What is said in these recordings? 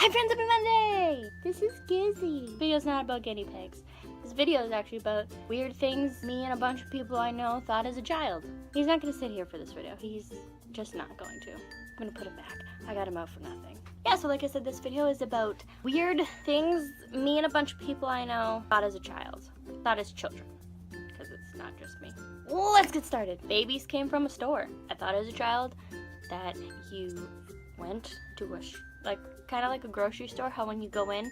Hi friends, happy Monday! This is Gizzy. This video's not about guinea pigs. This video is actually about weird things me and a bunch of people I know thought as a child. He's not gonna sit here for this video. He's just not going to. I'm gonna put him back. I got him out for nothing. Yeah, so like I said, this video is about weird things me and a bunch of people I know thought as a child. Thought as children. Because it's not just me. Let's get started. Babies came from a store. I thought as a child that you went to a kind of like a grocery store, how when you go in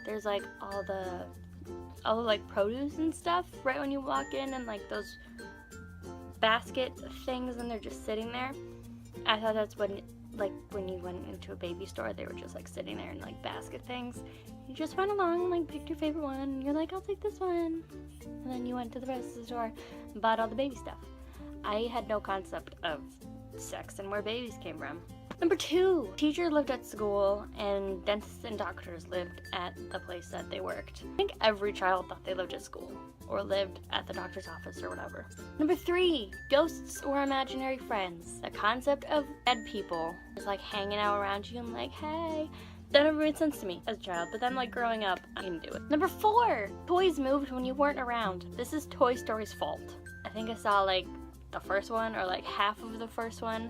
there's like all the like produce and stuff right when you walk in, and like those basket things, and they're just sitting there. I thought that's when you went into a baby store, they were just like sitting there in like basket things. You just went along and like picked your favorite one, and you're like, I'll take this one, and then you went to the rest of the store and bought all the baby stuff. I had no concept of sex and where babies came from. Number 2, teachers lived at school and dentists and doctors lived at the place that they worked. I think every child thought they lived at school or lived at the doctor's office or whatever. Number 3, ghosts or imaginary friends. The concept of dead people just like hanging out around you and like, hey. That never made sense to me as a child, but then like growing up, I didn't do it. Number 4, toys moved when you weren't around. This is Toy Story's fault. I think I saw like the first one or like half of the first one,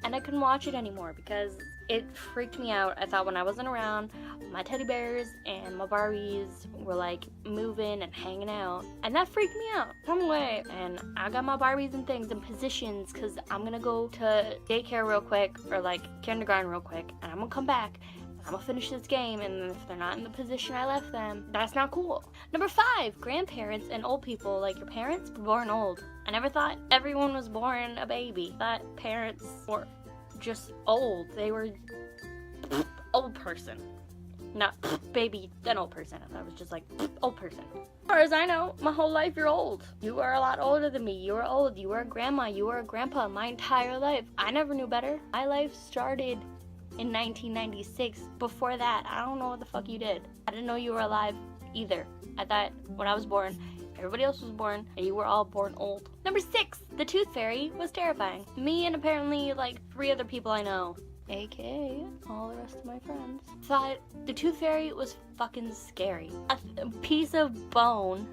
and I couldn't watch it anymore because it freaked me out. I thought when I wasn't around, my teddy bears and my Barbies were like moving and hanging out, and that freaked me out. Come away. And I got my Barbies and things in positions because I'm gonna go to daycare real quick or like kindergarten real quick, and I'm gonna come back. I'm gonna finish this game, and if they're not in the position I left them, that's not cool. Number 5, grandparents and old people, like your parents, were born old. I never thought everyone was born a baby. I thought parents were just old. They were old person. Not baby, then old person. I thought it was just like old person. As far as I know, my whole life you're old. You are a lot older than me. You are old. You are a grandma. You are a grandpa my entire life. I never knew better. My life started in 1996. Before that, I don't know what the fuck you did. I didn't know you were alive either. I thought when I was born, everybody else was born, and you were all born old. Number 6, the Tooth Fairy was terrifying. Me and apparently like 3 other people I know, aka all the rest of my friends, thought the Tooth Fairy was fucking scary. A piece of bone.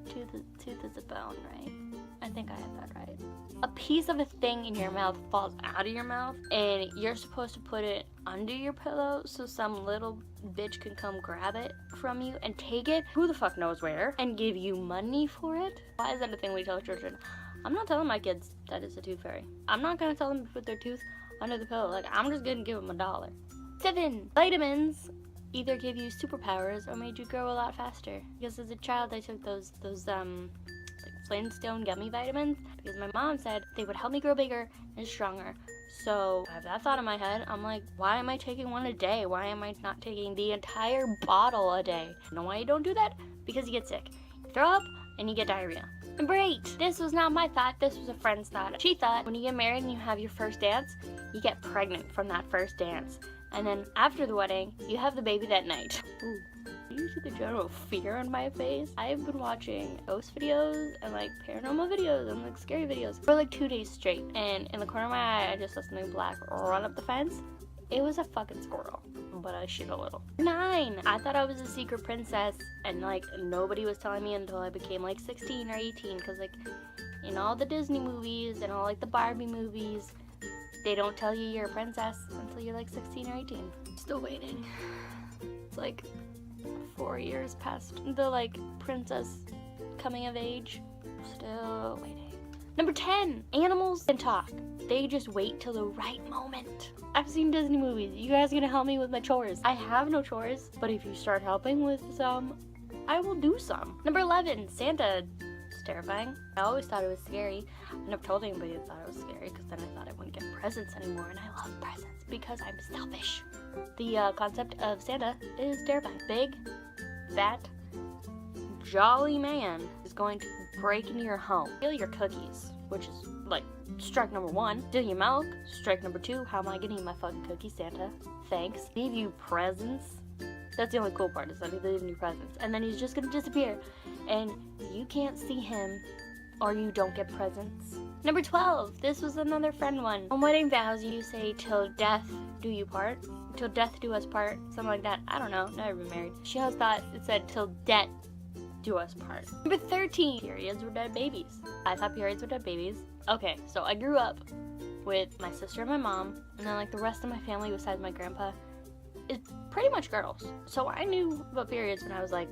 Tooth is a bone, right? I think I have that right. A piece of a thing in your mouth falls out of your mouth, and you're supposed to put it under your pillow so some little bitch can come grab it from you and take it, who the fuck knows where, and give you money for it? Why is that a thing we tell children? I'm not telling my kids that it's a tooth fairy. I'm not gonna tell them to put their tooth under the pillow. Like, I'm just gonna give them $1. 7, vitamins either gave you superpowers or made you grow a lot faster. Because as a child, I took those Flintstone gummy vitamins because my mom said they would help me grow bigger and stronger. So I have that thought in my head. I'm like, why am I taking one a day? Why am I not taking the entire bottle a day? You know why you don't do that? Because you get sick. You throw up and you get diarrhea. Number 8, this was not my thought, this was a friend's thought. She thought when you get married and you have your first dance, you get pregnant from that first dance. And then after the wedding, you have the baby that night. Ooh. Do you see the general fear on my face? I've been watching ghost videos and like paranormal videos and like scary videos for like 2 days straight, and in the corner of my eye I just saw something black run up the fence. It was a fucking squirrel, but I shit a little. 9, I thought I was a secret princess, and like nobody was telling me until I became like 16 or 18, because like in all the Disney movies and all like the Barbie movies, they don't tell you you're a princess until you're like 16 or 18. Still waiting. It's like 4 years past the like princess coming of age. Still waiting. Number 10, animals can talk. They just wait till the right moment. I've seen Disney movies. You guys gonna help me with my chores? I have no chores, but if you start helping with some, I will do some. Number 11, Santa. It's terrifying. I always thought it was scary. I never told anybody I thought it was scary because then I thought I wouldn't get presents anymore, and I love presents because I'm selfish. The concept of Santa is terrifying. Big, fat, jolly man is going to break into your home, steal your cookies, which is like strike number 1. Steal your milk, strike number 2. How am I getting my fucking cookies, Santa? Thanks. Leave you presents. That's the only cool part, is that he's leaving you presents, and then he's just gonna disappear, and you can't see him, or you don't get presents. Number 12, this was another friend one. On wedding vows, you say till death do you part, till death do us part, something like that. I don't know, never been married. She always thought it said till death do us part. Number 13, periods were dead babies. I thought periods were dead babies. Okay, so I grew up with my sister and my mom, and then like the rest of my family besides my grandpa is pretty much girls. So I knew about periods when I was like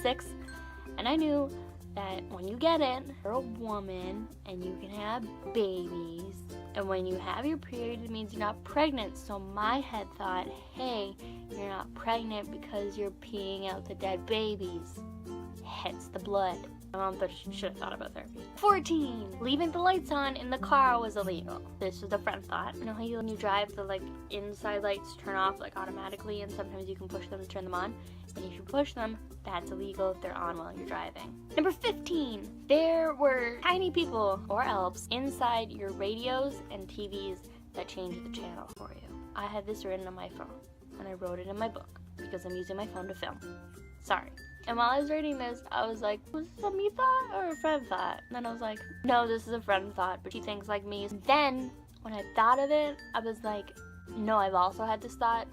6, and I knew that when you get it, you're a woman and you can have babies, and when you have your period it means you're not pregnant. So my head thought, hey, you're not pregnant because you're peeing out the dead babies, hence the blood. My mom thought she should have thought about therapy. 14, leaving the lights on in the car was illegal. This was a friend thought. You know how when you drive, the like inside lights turn off like automatically, and sometimes you can push them to turn them on, and if you push them, that's illegal if they're on while you're driving. Number 15, there were tiny people or elves inside your radios and TVs that change the channel for you. I had this written on my phone, and I wrote it in my book because I'm using my phone to film. Sorry. And while I was writing this, I was like, was this a me thought or a friend thought? And then I was like, no, this is a friend thought, but she thinks like me. Then, when I thought of it, I was like, no, I've also had this thought.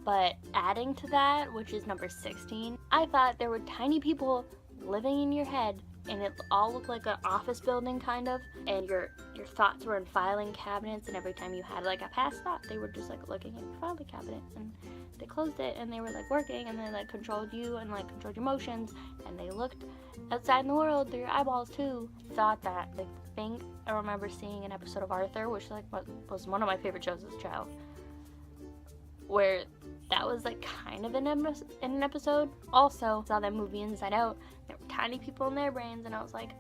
But adding to that, which is number 16, I thought there were tiny people living in your head, and it all looked like an office building kind of, and your thoughts were in filing cabinets, and every time you had like a past thought, they were just like looking at your filing cabinet, and they closed it, and they were like working, and they like controlled you and like controlled your emotions, and they looked outside in the world through your eyeballs too. Thought that, like, thing I remember seeing an episode of Arthur, which like was one of my favorite shows as a child, where that was like kind of in an episode. Also saw that movie Inside Out. There were tiny people in their brains, and I was like,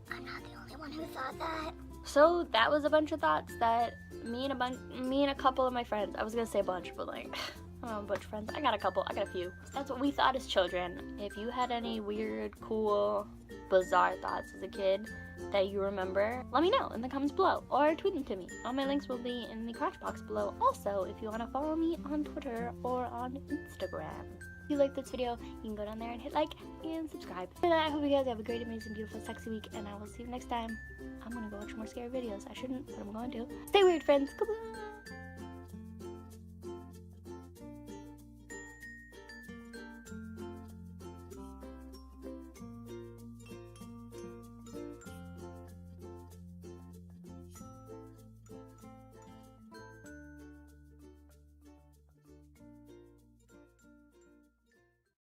I'm not the only one who thought that. So that was a bunch of thoughts that me and a couple of my friends, I was gonna say a bunch, but like, I don't know, a bunch of friends. I got a few. That's what we thought as children. If you had any weird, cool, bizarre thoughts as a kid that you remember, let me know in the comments below, or tweet them to me. All my links will be in the crash box below. Also, if you want to follow me on Twitter or on Instagram. If you like this video, you can go down there and hit like and subscribe. For that, I hope you guys have a great, amazing, beautiful, sexy week, and I will see you next time. I'm gonna go watch more scary videos. I shouldn't, but I'm going to. Stay weird, friends. Goodbye.